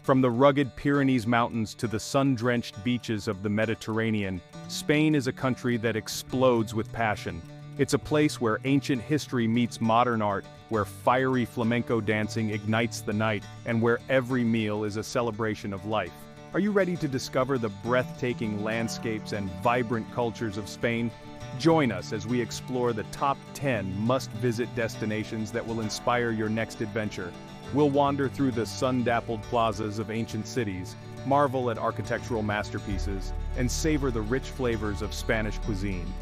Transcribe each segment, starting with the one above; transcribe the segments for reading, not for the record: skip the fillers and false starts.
From the rugged Pyrenees mountains to the sun-drenched beaches of the Mediterranean, Spain is a country that explodes with passion. It's a place where ancient history meets modern art, where fiery flamenco dancing ignites the night, and where every meal is a celebration of life. Are you ready to discover the breathtaking landscapes and vibrant cultures of Spain? Join us as we explore the top 10 must-visit destinations that will inspire your next adventure. We'll wander through the sun-dappled plazas of ancient cities, marvel at architectural masterpieces, and savor the rich flavors of Spanish cuisine.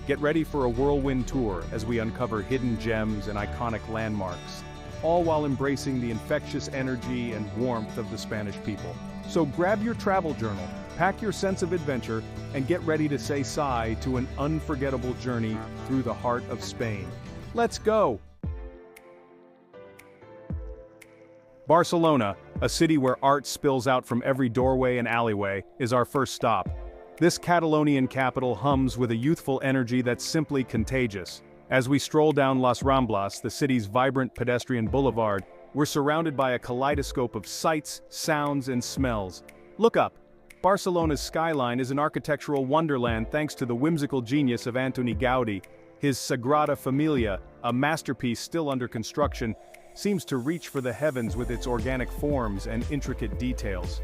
Get ready for a whirlwind tour as we uncover hidden gems and iconic landmarks, all while embracing the infectious energy and warmth of the Spanish people. So grab your travel journal, pack your sense of adventure, and get ready to say sigh to an unforgettable journey through the heart of Spain. Let's go! Barcelona, a city where art spills out from every doorway and alleyway, is our first stop. This Catalonian capital hums with a youthful energy that's simply contagious. As we stroll down Las Ramblas, the city's vibrant pedestrian boulevard, we're surrounded by a kaleidoscope of sights, sounds, and smells. Look up! Barcelona's skyline is an architectural wonderland thanks to the whimsical genius of Antoni Gaudi. His Sagrada Familia, a masterpiece still under construction, seems to reach for the heavens with its organic forms and intricate details.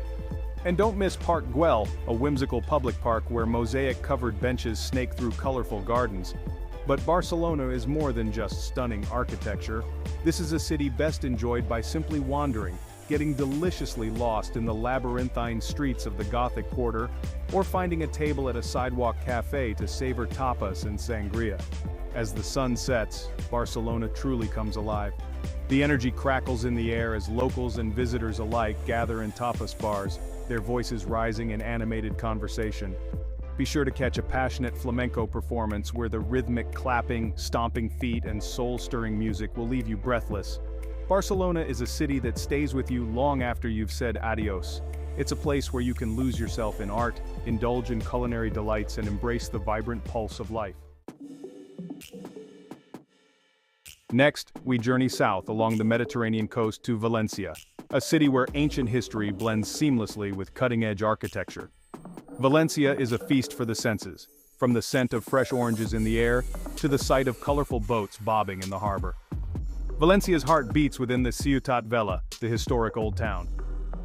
And don't miss Park Güell, a whimsical public park where mosaic-covered benches snake through colorful gardens. But Barcelona is more than just stunning architecture. This is a city best enjoyed by simply wandering, getting deliciously lost in the labyrinthine streets of the Gothic Quarter, or finding a table at a sidewalk cafe to savor tapas and sangria. As the sun sets, Barcelona truly comes alive. The energy crackles in the air as locals and visitors alike gather in tapas bars, their voices rising in animated conversation. Be sure to catch a passionate flamenco performance where the rhythmic clapping, stomping feet, and soul-stirring music will leave you breathless. Barcelona is a city that stays with you long after you've said adios. It's a place where you can lose yourself in art, indulge in culinary delights, and embrace the vibrant pulse of life. Next, we journey south along the Mediterranean coast to Valencia, a city where ancient history blends seamlessly with cutting-edge architecture. Valencia is a feast for the senses, from the scent of fresh oranges in the air to the sight of colorful boats bobbing in the harbor. Valencia's heart beats within the Ciutat Vella, the historic old town.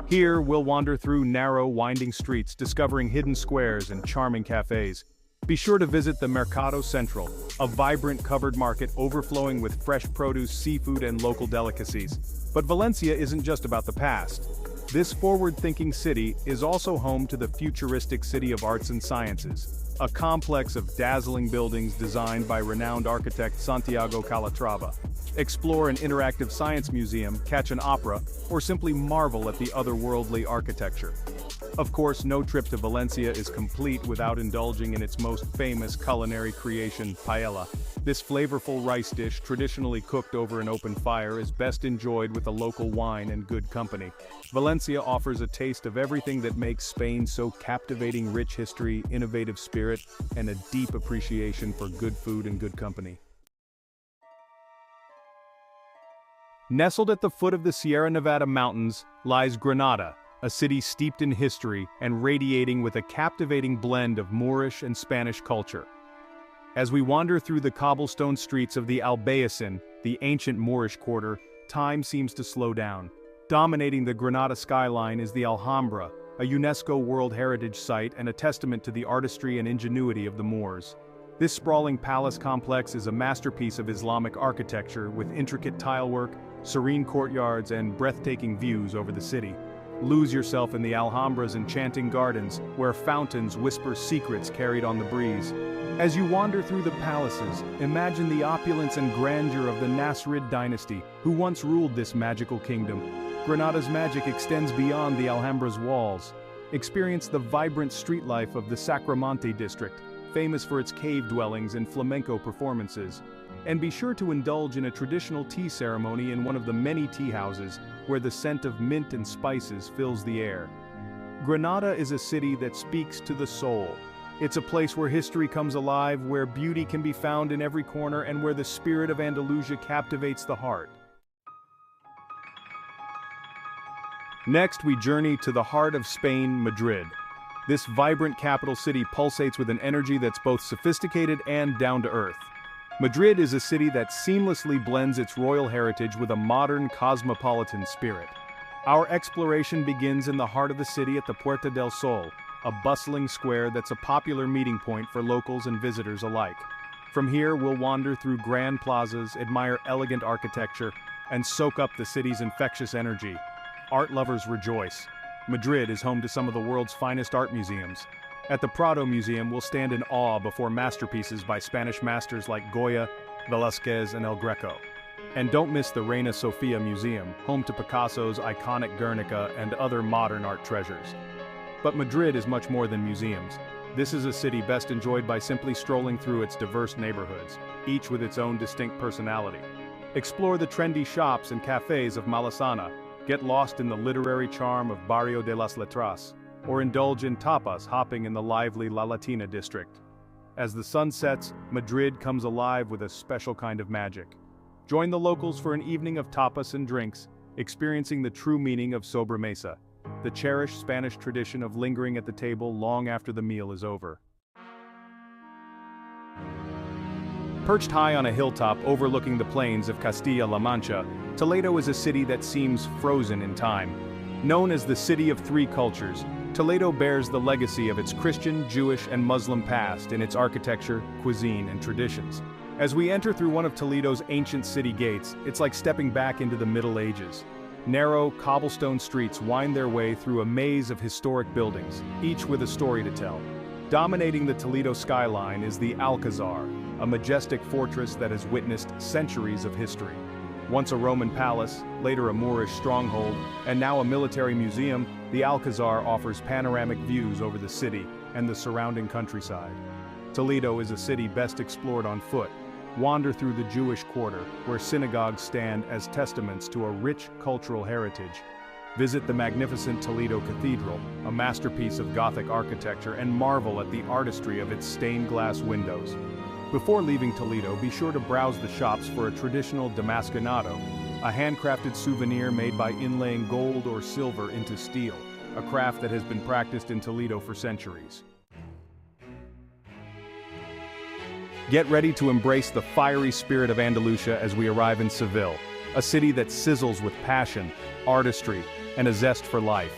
Here, we'll wander through narrow, winding streets, discovering hidden squares and charming cafes. Be sure to visit the Mercado Central, a vibrant covered market overflowing with fresh produce, seafood, and local delicacies. But Valencia isn't just about the past. This forward-thinking city is also home to the futuristic City of Arts and Sciences, a complex of dazzling buildings designed by renowned architect Santiago Calatrava. Explore an interactive science museum, catch an opera, or simply marvel at the otherworldly architecture. Of course, no trip to Valencia is complete without indulging in its most famous culinary creation, paella. This flavorful rice dish, traditionally cooked over an open fire, is best enjoyed with a local wine and good company. Valencia offers a taste of everything that makes Spain so captivating: rich history, innovative spirit, and a deep appreciation for good food and good company. Nestled at the foot of the Sierra Nevada mountains lies Granada, a city steeped in history and radiating with a captivating blend of Moorish and Spanish culture. As we wander through the cobblestone streets of the Albayacin, the ancient Moorish quarter, time seems to slow down. Dominating the Granada skyline is the Alhambra, a UNESCO World Heritage Site and a testament to the artistry and ingenuity of the Moors. This sprawling palace complex is a masterpiece of Islamic architecture with intricate tilework, serene courtyards, and breathtaking views over the city. Lose yourself in the Alhambra's enchanting gardens, where fountains whisper secrets carried on the breeze. As you wander through the palaces, imagine the opulence and grandeur of the Nasrid dynasty, who once ruled this magical kingdom. Granada's magic extends beyond the Alhambra's walls. Experience the vibrant street life of the Sacromonte district, famous for its cave dwellings and flamenco performances. And be sure to indulge in a traditional tea ceremony in one of the many tea houses, where the scent of mint and spices fills the air. Granada is a city that speaks to the soul. It's a place where history comes alive, where beauty can be found in every corner, and where the spirit of Andalusia captivates the heart. Next, we journey to the heart of Spain, Madrid. This vibrant capital city pulsates with an energy that's both sophisticated and down-to-earth. Madrid is a city that seamlessly blends its royal heritage with a modern cosmopolitan spirit. Our exploration begins in the heart of the city at the Puerta del Sol, a bustling square that's a popular meeting point for locals and visitors alike. From here, we'll wander through grand plazas, admire elegant architecture, and soak up the city's infectious energy. Art lovers rejoice. Madrid is home to some of the world's finest art museums. At the Prado Museum, we'll stand in awe before masterpieces by Spanish masters like Goya, Velázquez, and El Greco. And don't miss the Reina Sofia Museum, home to Picasso's iconic Guernica and other modern art treasures. But Madrid is much more than museums. This is a city best enjoyed by simply strolling through its diverse neighborhoods, each with its own distinct personality. Explore the trendy shops and cafes of Malesana, get lost in the literary charm of Barrio de las Letras, or indulge in tapas hopping in the lively La Latina district. As the sun sets, Madrid comes alive with a special kind of magic. Join the locals for an evening of tapas and drinks, experiencing the true meaning of sobremesa, the cherished Spanish tradition of lingering at the table long after the meal is over. Perched high on a hilltop overlooking the plains of Castilla-La Mancha, Toledo is a city that seems frozen in time. Known as the City of Three Cultures, Toledo bears the legacy of its Christian, Jewish, and Muslim past in its architecture, cuisine, and traditions. As we enter through one of Toledo's ancient city gates, it's like stepping back into the Middle Ages. Narrow, cobblestone streets wind their way through a maze of historic buildings, each with a story to tell. Dominating the Toledo skyline is the Alcazar, a majestic fortress that has witnessed centuries of history. Once a Roman palace, later a Moorish stronghold, and now a military museum, the Alcazar offers panoramic views over the city and the surrounding countryside. Toledo is a city best explored on foot. Wander through the Jewish quarter, where synagogues stand as testaments to a rich cultural heritage. Visit the magnificent Toledo Cathedral, a masterpiece of Gothic architecture, and marvel at the artistry of its stained glass windows. Before leaving Toledo, be sure to browse the shops for a traditional damasconado, a handcrafted souvenir made by inlaying gold or silver into steel, a craft that has been practiced in Toledo for centuries. Get ready to embrace the fiery spirit of Andalusia as we arrive in Seville, a city that sizzles with passion, artistry, and a zest for life.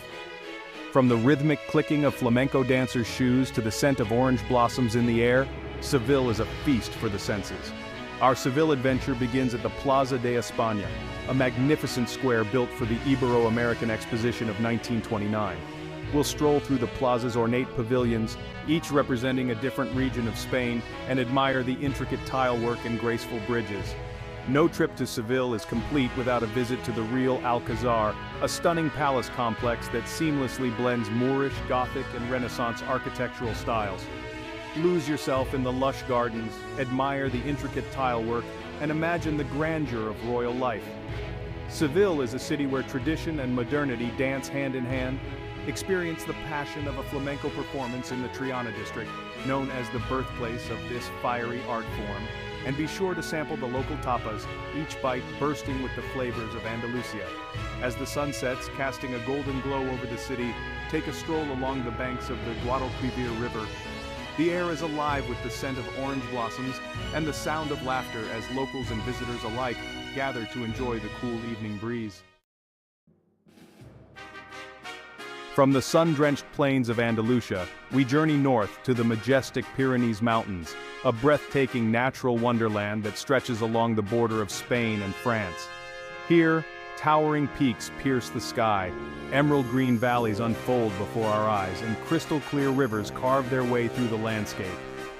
From the rhythmic clicking of flamenco dancers' shoes to the scent of orange blossoms in the air, Seville is a feast for the senses. Our Seville adventure begins at the Plaza de España, a magnificent square built for the Ibero-American Exposition of 1929. We'll stroll through the plaza's ornate pavilions, each representing a different region of Spain, and admire the intricate tilework and graceful bridges. No trip to Seville is complete without a visit to the Real Alcazar, a stunning palace complex that seamlessly blends Moorish, Gothic, and Renaissance architectural styles. Lose yourself in the lush gardens, admire the intricate tilework, and imagine the grandeur of royal life. Seville is a city where tradition and modernity dance hand in hand. Experience the passion of a flamenco performance in the Triana district, known as the birthplace of this fiery art form, and be sure to sample the local tapas, each bite bursting with the flavors of Andalusia. As the sun sets, casting a golden glow over the city, take a stroll along the banks of the Guadalquivir River. The air is alive with the scent of orange blossoms and the sound of laughter as locals and visitors alike gather to enjoy the cool evening breeze. From the sun-drenched plains of Andalusia, we journey north to the majestic Pyrenees Mountains, a breathtaking natural wonderland that stretches along the border of Spain and France. Here, towering peaks pierce the sky, emerald green valleys unfold before our eyes, and crystal-clear rivers carve their way through the landscape.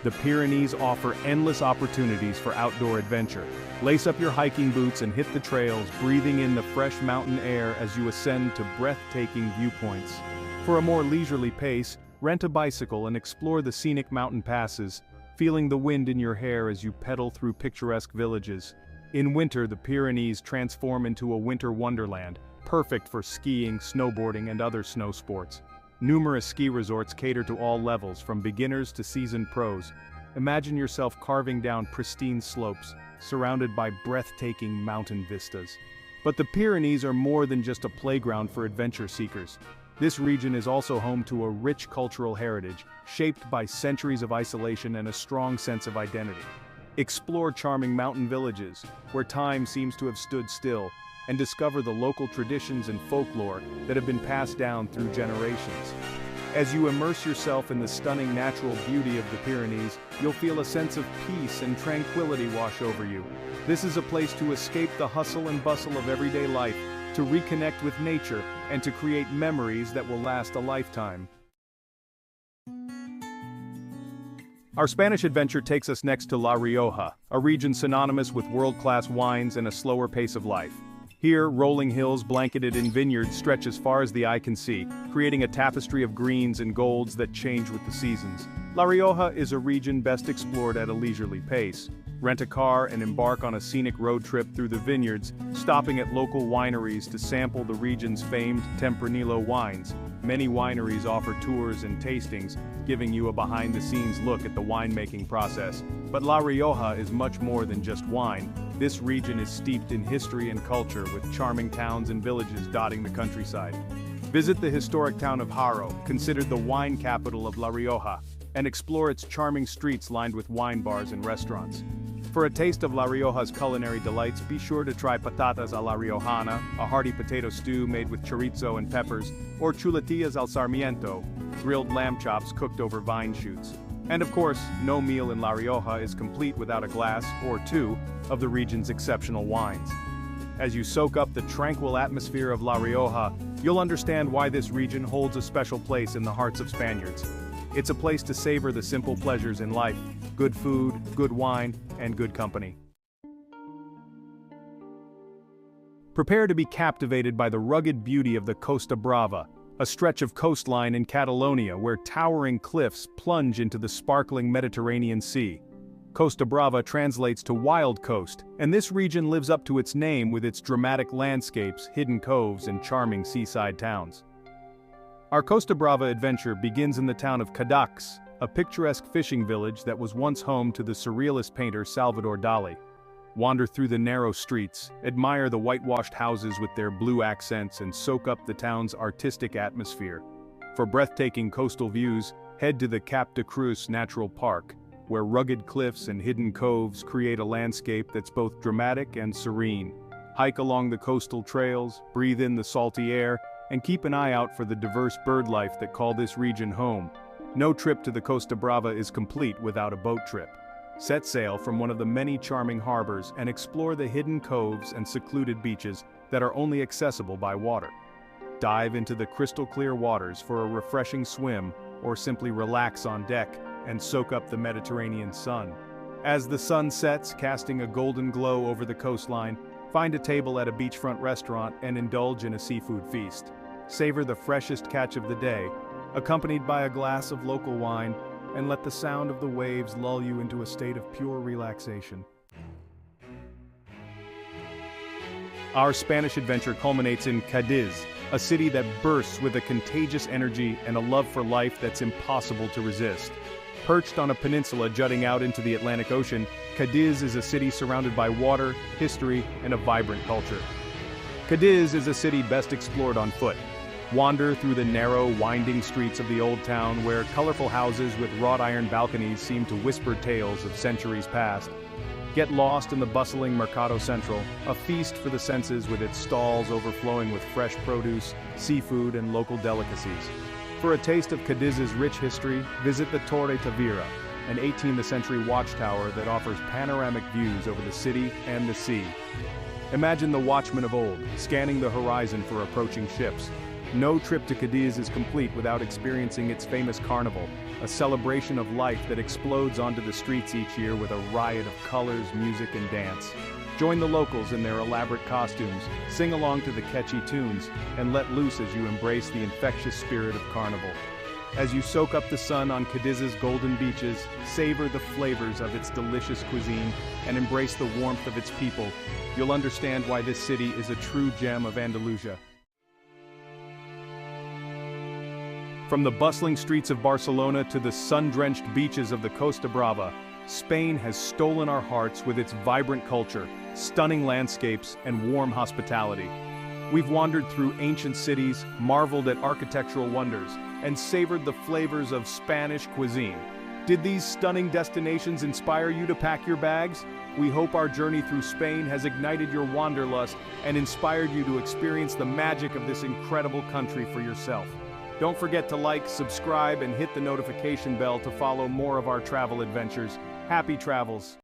The Pyrenees offer endless opportunities for outdoor adventure. Lace up your hiking boots and hit the trails, breathing in the fresh mountain air as you ascend to breathtaking viewpoints. For a more leisurely pace, rent a bicycle and explore the scenic mountain passes, feeling the wind in your hair as you pedal through picturesque villages. In winter, the Pyrenees transform into a winter wonderland, perfect for skiing, snowboarding, and other snow sports. Numerous ski resorts cater to all levels, from beginners to seasoned pros. Imagine yourself carving down pristine slopes, surrounded by breathtaking mountain vistas. But the Pyrenees are more than just a playground for adventure seekers. This region is also home to a rich cultural heritage, shaped by centuries of isolation and a strong sense of identity. Explore charming mountain villages, where time seems to have stood still, and discover the local traditions and folklore that have been passed down through generations. As you immerse yourself in the stunning natural beauty of the Pyrenees, you'll feel a sense of peace and tranquility wash over you. This is a place to escape the hustle and bustle of everyday life, to reconnect with nature, and to create memories that will last a lifetime. Our Spanish adventure takes us next to La Rioja, a region synonymous with world-class wines and a slower pace of life. Here, rolling hills blanketed in vineyards stretch as far as the eye can see, creating a tapestry of greens and golds that change with the seasons. La Rioja is a region best explored at a leisurely pace. Rent a car and embark on a scenic road trip through the vineyards, stopping at local wineries to sample the region's famed Tempranillo wines. Many wineries offer tours and tastings, giving you a behind-the-scenes look at the winemaking process. But La Rioja is much more than just wine. This region is steeped in history and culture, with charming towns and villages dotting the countryside. Visit the historic town of Haro, considered the wine capital of La Rioja, and explore its charming streets lined with wine bars and restaurants. For a taste of La Rioja's culinary delights, be sure to try patatas a la riojana, a hearty potato stew made with chorizo and peppers, or chuletillas al sarmiento, grilled lamb chops cooked over vine shoots. And of course, no meal in La Rioja is complete without a glass, or two, of the region's exceptional wines. As you soak up the tranquil atmosphere of La Rioja, you'll understand why this region holds a special place in the hearts of Spaniards. It's a place to savor the simple pleasures in life: good food, good wine, and good company. Prepare to be captivated by the rugged beauty of the Costa Brava, a stretch of coastline in Catalonia where towering cliffs plunge into the sparkling Mediterranean Sea. Costa Brava translates to wild coast, and this region lives up to its name with its dramatic landscapes, hidden coves, and charming seaside towns. Our Costa Brava adventure begins in the town of Cadax, a picturesque fishing village that was once home to the surrealist painter Salvador Dali. Wander through the narrow streets, admire the whitewashed houses with their blue accents, and soak up the town's artistic atmosphere. For breathtaking coastal views, head to the Cap de Cruz Natural Park, where rugged cliffs and hidden coves create a landscape that's both dramatic and serene. Hike along the coastal trails, breathe in the salty air, and keep an eye out for the diverse bird life that call this region home. No trip to the Costa Brava is complete without a boat trip. Set sail from one of the many charming harbors and explore the hidden coves and secluded beaches that are only accessible by water. Dive into the crystal-clear waters for a refreshing swim, or simply relax on deck and soak up the Mediterranean sun. As the sun sets, casting a golden glow over the coastline, find a table at a beachfront restaurant and indulge in a seafood feast. Savor the freshest catch of the day, accompanied by a glass of local wine, and let the sound of the waves lull you into a state of pure relaxation. Our Spanish adventure culminates in Cadiz, a city that bursts with a contagious energy and a love for life that's impossible to resist. Perched on a peninsula jutting out into the Atlantic Ocean, Cadiz is a city surrounded by water, history, and a vibrant culture. Cadiz is a city best explored on foot. Wander through the narrow, winding streets of the old town where colorful houses with wrought iron balconies seem to whisper tales of centuries past. Get lost in the bustling Mercado Central, a feast for the senses with its stalls overflowing with fresh produce, seafood, and local delicacies. For a taste of Cadiz's rich history, visit the Torre Tavira, an 18th century watchtower that offers panoramic views over the city and the sea. Imagine the watchmen of old, scanning the horizon for approaching ships. No trip to Cadiz is complete without experiencing its famous carnival, a celebration of life that explodes onto the streets each year with a riot of colors, music, and dance. Join the locals in their elaborate costumes, sing along to the catchy tunes, and let loose as you embrace the infectious spirit of carnival. As you soak up the sun on Cadiz's golden beaches, savor the flavors of its delicious cuisine, and embrace the warmth of its people, you'll understand why this city is a true gem of Andalusia. From the bustling streets of Barcelona to the sun-drenched beaches of the Costa Brava, Spain has stolen our hearts with its vibrant culture, stunning landscapes, and warm hospitality. We've wandered through ancient cities, marveled at architectural wonders, and savored the flavors of Spanish cuisine. Did these stunning destinations inspire you to pack your bags? We hope our journey through Spain has ignited your wanderlust and inspired you to experience the magic of this incredible country for yourself. Don't forget to like, subscribe, and hit the notification bell to follow more of our travel adventures. Happy travels!